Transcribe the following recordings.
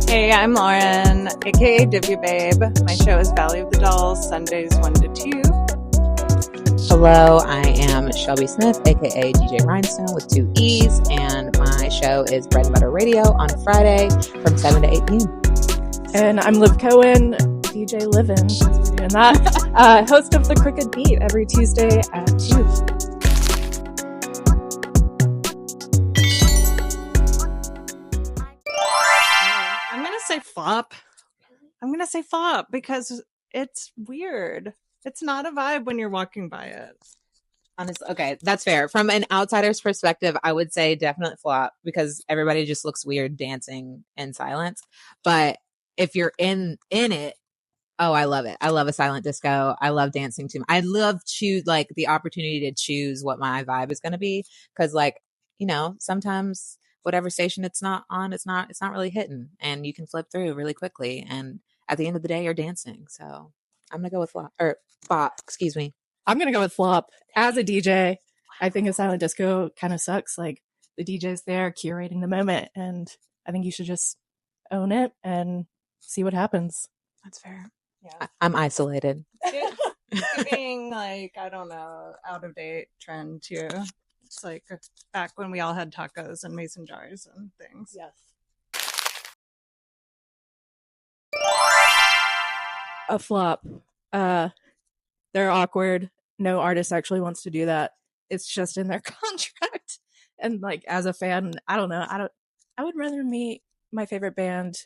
Hey, I'm Lauren, aka Divje Babe. My show is Valley of the Dolls, Sundays 1 to 2. Hello, I am Shelby Smith, aka DJ Rhinestone with 2 E's, and my show is Bread and Butter Radio on Friday from 7 to 8 p.m. And I'm Liv Cohen, DJ Livin, and that host of The Crooked Beat every Tuesday at 2. I'm gonna say flop because it's weird. It's not a vibe when you're walking by it. Honestly, okay, that's fair. From an outsider's perspective, I would say definite flop because everybody just looks weird dancing in silence. But if you're in it, oh, I love it. I love a silent disco. I love dancing too. I love the opportunity to choose what my vibe is going to be because, sometimes whatever station it's not on, it's not really hitting, and you can flip through really quickly. And at the end of the day, you're dancing. So I'm gonna go with bop. Excuse me. I'm gonna go with flop. As a DJ, I think a silent disco kind of sucks. Like the DJ's there curating the moment, and I think you should just own it and see what happens. That's fair. Yeah, I'm isolated. It's being I don't know, out of date trend too. It's like back when we all had tacos and mason jars and things. Yes. A flop. They're awkward. No artist actually wants to do that. It's just in their contract. And as a fan, I don't know. I would rather meet my favorite band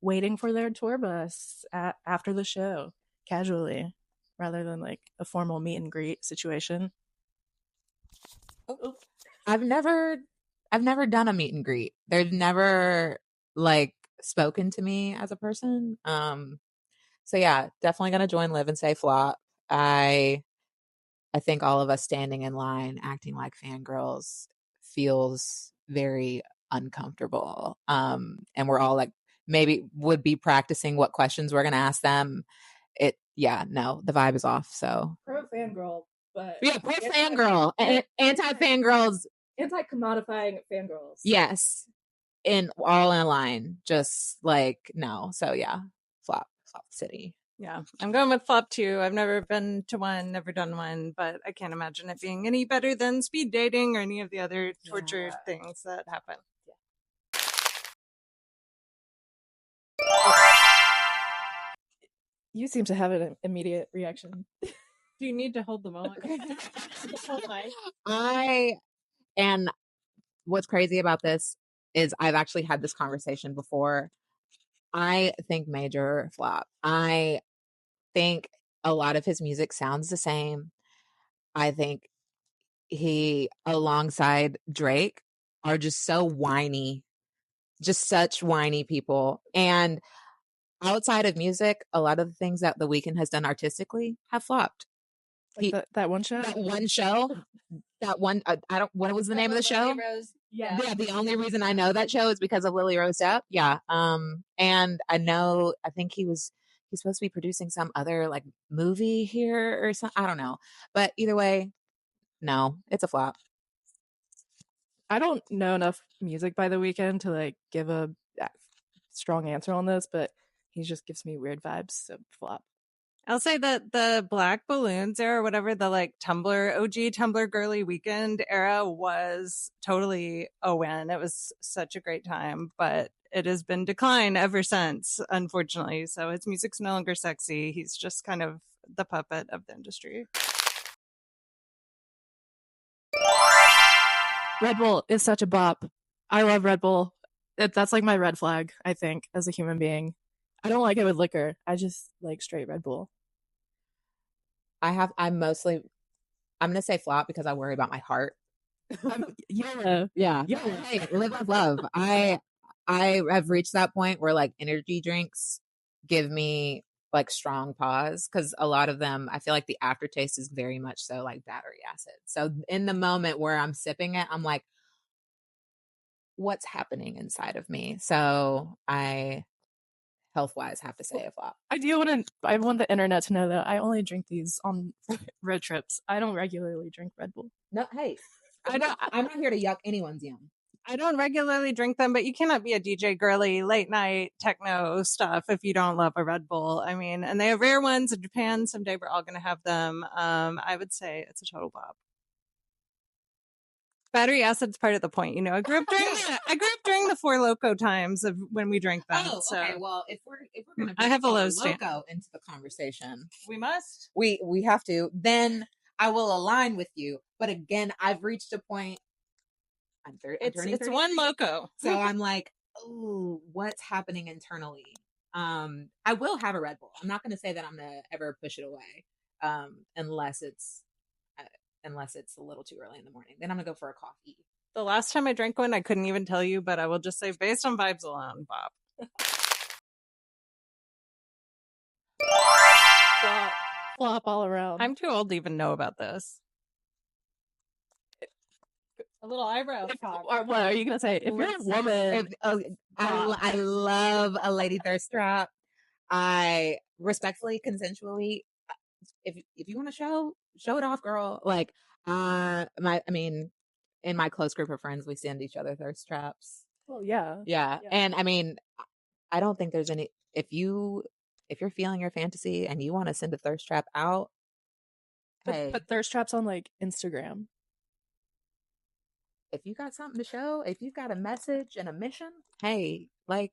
waiting for their tour bus after the show casually rather than a formal meet and greet situation. Oh. I've never done a meet and greet. They've never spoken to me as a person. So yeah, definitely gonna join Liv and say flop. I think all of us standing in line acting like fangirls feels very uncomfortable. And we're all maybe would be practicing what questions we're gonna ask them. The vibe is off. So Pro fangirl, but yeah, pro fangirl, anti fangirls, anti commodifying fangirls. Yes, all in a line, just no. So yeah, flop city. Yeah, I'm going with flop too. I've never been to one, never done one, but I can't imagine it being any better than speed dating or any of the other torture things that happen. You seem to have an immediate reaction. Do you need to hold the moment? And what's crazy about this is I've actually had this conversation before. I think major flop. I think a lot of his music sounds the same. I think he, alongside Drake, are just so whiny, just such whiny people. And outside of music, a lot of the things that The Weeknd has done artistically have flopped. That one show? What was the name of the show? Yeah, the only reason I know that show is because of Lily Rose Depp. Yeah. And I think he's supposed to be producing some other movie here or something. I don't know. But either way, no, it's a flop. I don't know enough music by The Weeknd to give a strong answer on this, but he just gives me weird vibes. So flop. I'll say that the Black Balloons era, or whatever, the Tumblr, OG Tumblr girly Weekend era was totally a win. It was such a great time, but it has been decline ever since, unfortunately. So his music's no longer sexy. He's just kind of the puppet of the industry. Red Bull is such a bop. I love Red Bull. That's my red flag, I think, as a human being. I don't like it with liquor. I just like straight Red Bull. I'm gonna say flop because I worry about my heart. Yeah. Hey, live with love. I have reached that point where energy drinks give me strong pause because a lot of them, I feel like the aftertaste is very much so battery acid. So in the moment where I'm sipping it, I'm like, what's happening inside of me? So I health-wise have to say a flop. I want the internet to know that I only drink these on road trips. I don't regularly drink Red Bull. No, hey, I'm not here to yuck anyone's yum. I don't regularly drink them, but you cannot be a DJ girly late night techno stuff if you don't love a Red Bull. I mean, and they have rare ones in Japan. Someday we're all going to have them. I would say it's a total bop. Battery acid's part of the point, you know. I grew up during the Four Loco times of when we drank them. Oh, so. okay. Well, if we're gonna I have a low Loco into the conversation, We must. we have to. Then I will align with you. But again, I've reached a point. I'm turning It's 33, one Loco. so I'm like, oh, what's happening internally? I will have a Red Bull. I'm not going to say that I'm gonna ever push it away, unless it's a little too early in the morning. Then I'm gonna go for a coffee. The last time I drank one, I couldn't even tell you, but I will just say, based on vibes alone, Bob. Flop all around. I'm too old to even know about this. A little eyebrow talk. Or what are you gonna say? If you're a woman, I love a lady thirst trap. I respectfully, consensually, if you want to show it off, girl. Like, I mean, in my close group of friends, we send each other thirst traps. well, yeah. Yeah. And I mean, I don't think there's any, if you're feeling your fantasy and you want to send a thirst trap out, hey, But thirst traps on like Instagram. if you got something to show, if you've got a message and a mission, hey, like,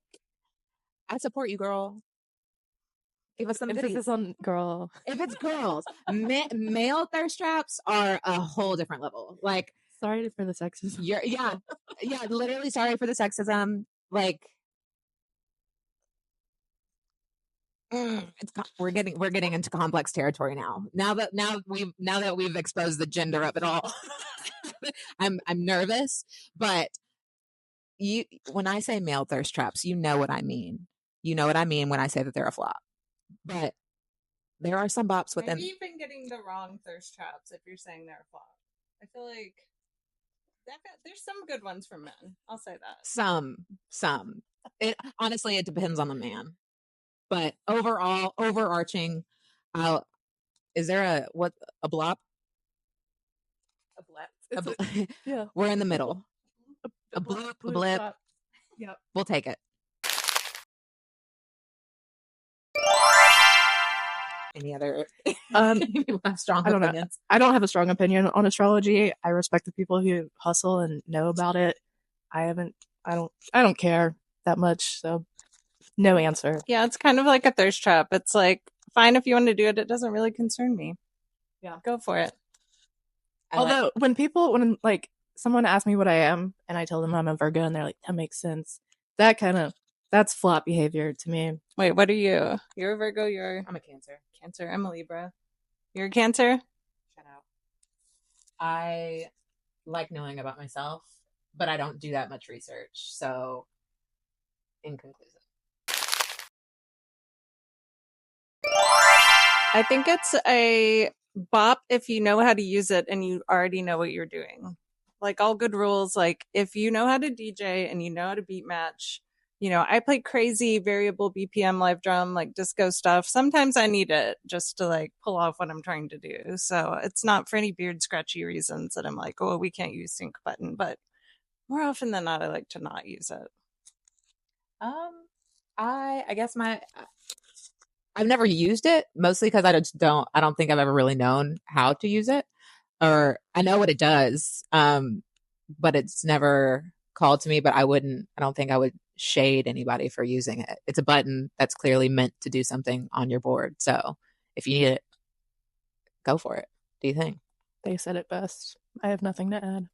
I support you, girl. Give us some Emphasis on girl. If it's girls, male thirst traps are a whole different level. Like, Sorry for the sexism. yeah, literally sorry for the sexism. Like, we're getting into complex territory now. Now that we've exposed the gender of it all, I'm nervous. But when I say male thirst traps, you know what I mean. You know what I mean when I say that they're a flop. But there are some bops within. Maybe you've been getting the wrong thirst traps if you're saying they're a flop. I feel like there's some good ones for men. I'll say that. Some. It honestly, it depends on the man. But overall, overarching, is there a blop? A blip. Yeah. We're in the middle. A blip. Yep. We'll take it. Any other strong I don't know. opinions? I don't have a strong opinion on astrology. I respect the people who hustle and know about it. I don't care that much, so no answer. Yeah, it's kind of like a thirst trap. It's like, fine if you want to do it. It doesn't really concern me. Yeah. Go for it. Although when like someone asks me what I am and I tell them I'm a Virgo and they're like, that makes sense. That's flop behavior to me. Wait, what are you? You're a Virgo. I'm a Cancer. Cancer. I'm a Libra. You're a Cancer? Shout out. I like knowing about myself, but I don't do that much research. So, inconclusive. I think it's a bop if you know how to use it and you already know what you're doing. Like all good rules, like if you know how to DJ and you know how to beat match, you know, I play crazy variable BPM live drum, like disco stuff. Sometimes I need it just to like pull off what I'm trying to do. So it's not for any beard scratchy reasons that I'm like, oh, we can't use sync button, but more often than not, I like to not use it. I guess I've never used it, mostly because I don't think I've ever really known how to use it, or I know what it does, but it's never called to me. But I don't think I would shade anybody for using it. It's a button that's clearly meant to do something on your board. So if you need it, go for it. Do you think? They said it best. I have nothing to add.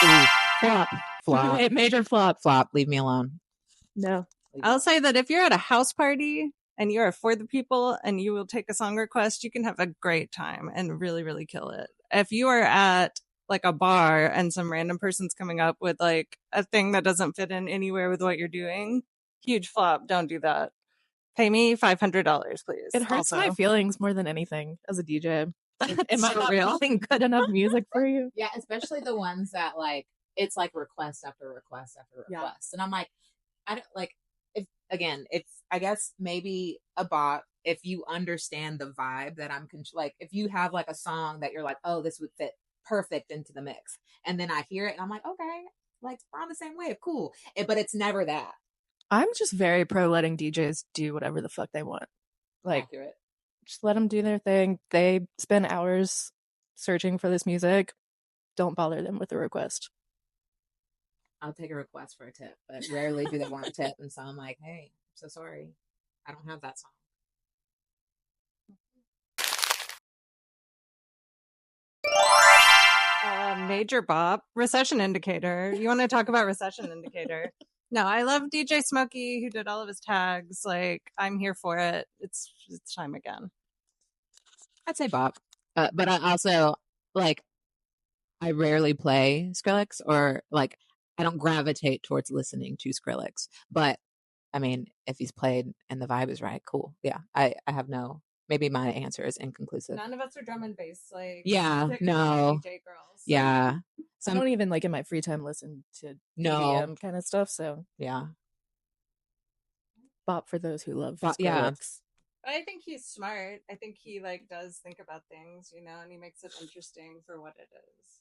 Ooh, flop. Major flop. Leave me alone. No. I'll say that if you're at a house party and you're for the people and you will take a song request, you can have a great time and really, really kill it. If you are at like a bar and some random person's coming up with like a thing that doesn't fit in anywhere with what you're doing, huge flop. Don't do that. Pay me $500, please. It hurts my feelings more than anything as a DJ. Am I not real? playing good enough music for you? Yeah, especially the ones that like it's like request after request after request, and I'm like, I don't like. If I guess maybe a bot, if you understand the vibe that I'm like, if you have like a song that you're like, oh, this would fit perfect into the mix. And then I hear it and I'm like, okay, like we're on the same wave, cool. But it's never that. I'm just very pro letting DJs do whatever the fuck they want. Like, Accurate. just let them do their thing. They spend hours searching for this music. Don't bother them with a request. I'll take a request for a tip, but rarely do they want a tip. And so I'm like, hey, I'm so sorry. I don't have that song. Major bop, recession indicator. You want to talk about recession indicator? No, I love DJ Smokey who did all of his tags. Like, I'm here for it. It's time again. I'd say bop. But I also like, I rarely play Skrillex, or like I don't gravitate towards listening to Skrillex. But I mean, if he's played and the vibe is right, cool. Yeah. I have no, maybe my answer is inconclusive. None of us are drum and bass. Like, yeah, no. DJ girls. Yeah. I don't even like in my free time listen to EDM kind of stuff. So yeah. Bop for those who love Skrillex. Yeah. I think he's smart. I think he like does think about things, you know, and he makes it interesting for what it is.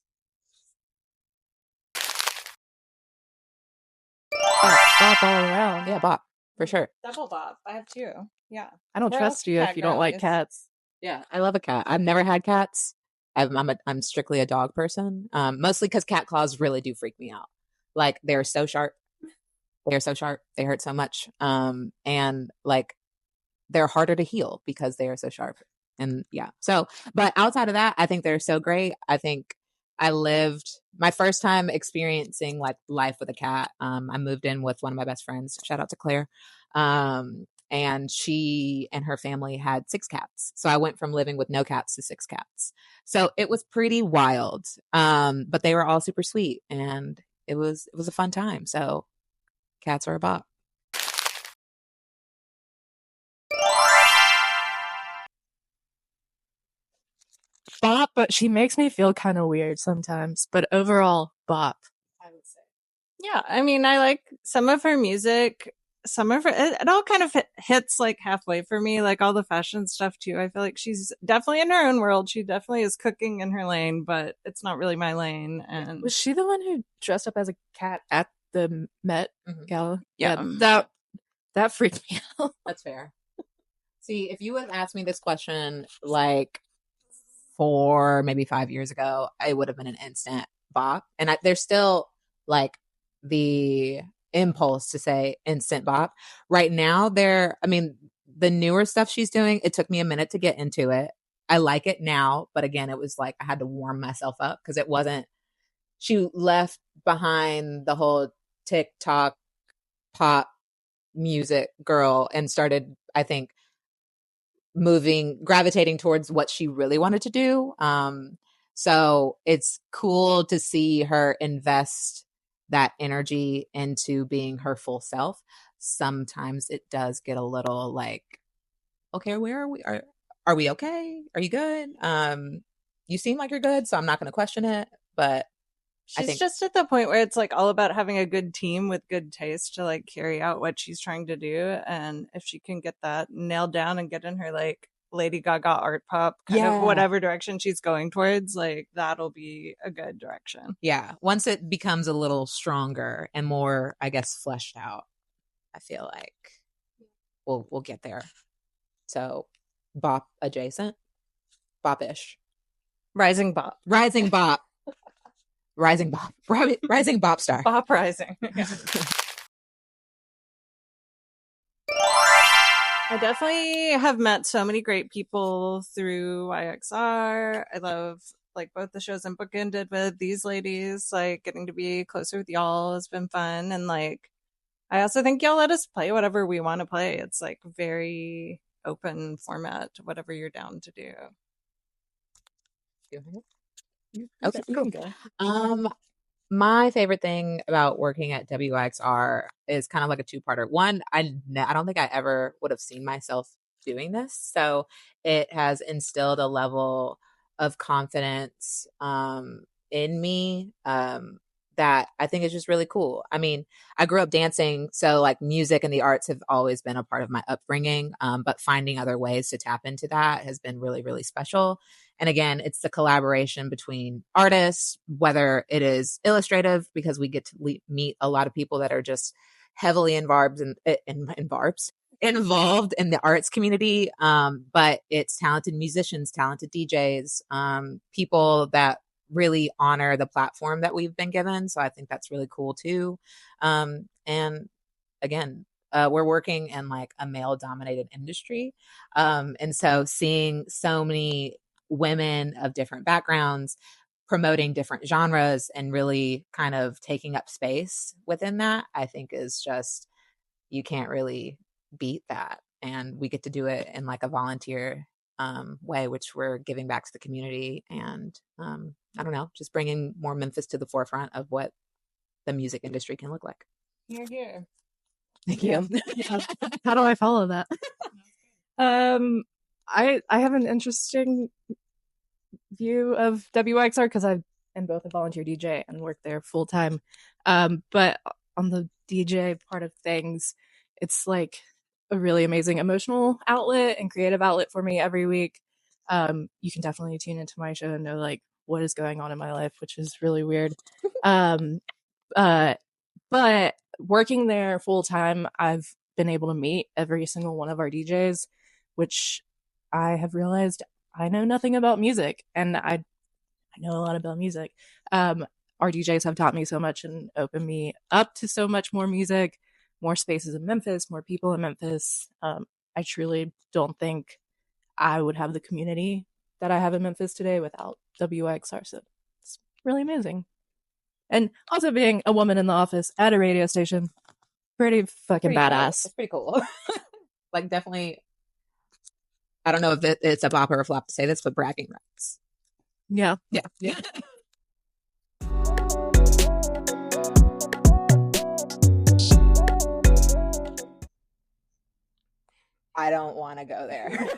Bop all around. Yeah, bop for sure. Double bop. I have two. Yeah. I don't trust you if you don't like cats. Yeah, I love a cat. I've never had cats. I'm strictly a dog person. Mostly because cat claws really do freak me out. Like they're so sharp. They're so sharp. They hurt so much. And like they're harder to heal because they are so sharp. And yeah. So, but outside of that, I think they're so great. I think I lived my first time experiencing like life with a cat. I moved in with one of my best friends. Shout out to Claire. And she and her family had 6 cats. So I went from living with no cats to 6 cats. So it was pretty wild. But they were all super sweet and it was a fun time. So cats are a bop. Bop, but she makes me feel kind of weird sometimes. But overall, bop, I would say. Yeah, I mean, I like some of her music. Some of her, it all kind of hits like halfway for me, like all the fashion stuff too. I feel like she's definitely in her own world. She definitely is cooking in her lane, but it's not really my lane. And was she the one who dressed up as a cat at the Met Gala? Yeah, that freaked me out. That's fair. See, if you would have asked me this question like 4, maybe 5 years ago, it would have been an instant bop. And there's still like the impulse to say instant bop. Right now, the newer stuff she's doing, it took me a minute to get into it. I like it now, but again, it was like I had to warm myself up because it wasn't, she left behind the whole TikTok pop music girl and started, I think, gravitating towards what she really wanted to do. So it's cool to see her invest that energy into being her full self. Sometimes it does get a little like, okay, where are we? Are we okay? Are you good? You seem like you're good, so I'm not going to question it, but she's just at the point where it's like all about having a good team with good taste to like carry out what she's trying to do. And if she can get that nailed down and get in her like Lady Gaga art pop kind of whatever direction she's going towards, like that'll be a good direction. Yeah. Once it becomes a little stronger and more, I guess, fleshed out, I feel like we'll get there. So bop adjacent, bop-ish. Rising bop. Rising bop. Rising bop. Rising bop star. Bop rising. I definitely have met so many great people through WYXR. I love like both the shows I'm bookended with these ladies. Like getting to be closer with y'all has been fun. And like, I also think y'all let us play whatever we want to play. It's like very open format, whatever you're down to do. Okay, cool. My favorite thing about working at WYXR is kind of like a 2-parter. One, I don't think I ever would have seen myself doing this. So it has instilled a level of confidence in me that I think is just really cool. I mean, I grew up dancing, so like music and the arts have always been a part of my upbringing, but finding other ways to tap into that has been really, really special. And again, it's the collaboration between artists, whether it is illustrative, because we get to meet a lot of people that are just heavily involved in the arts community. But it's talented musicians, talented DJs, people that really honor the platform that we've been given. So I think that's really cool too. And again, we're working in like a male dominated industry. And so seeing so many women of different backgrounds promoting different genres and really kind of taking up space within that, I think is just, you can't really beat that. And we get to do it in like a volunteer way, which we're giving back to the community. And I don't know, just bringing more Memphis to the forefront of what the music industry can look like. You're here. Thank you. Yeah. How do I follow that? I have an interesting view of WYXR because I am both a volunteer DJ and work there full time. But on the DJ part of things, it's like a really amazing emotional outlet and creative outlet for me every week. You can definitely tune into my show and know like what is going on in my life, which is really weird. But working there full time, I've been able to meet every single one of our DJs, which I have realized I know nothing about music, and I know a lot about music. Our DJs have taught me so much and opened me up to so much more music, more spaces in Memphis, more people in Memphis. I truly don't think I would have the community that I have in Memphis today without WYXR. So it's really amazing. And also being a woman in the office at a radio station, pretty fucking badass. It's pretty cool. Like definitely, I don't know if it's a bop or a flop to say this, but bragging rights. Yeah. I don't want to go there.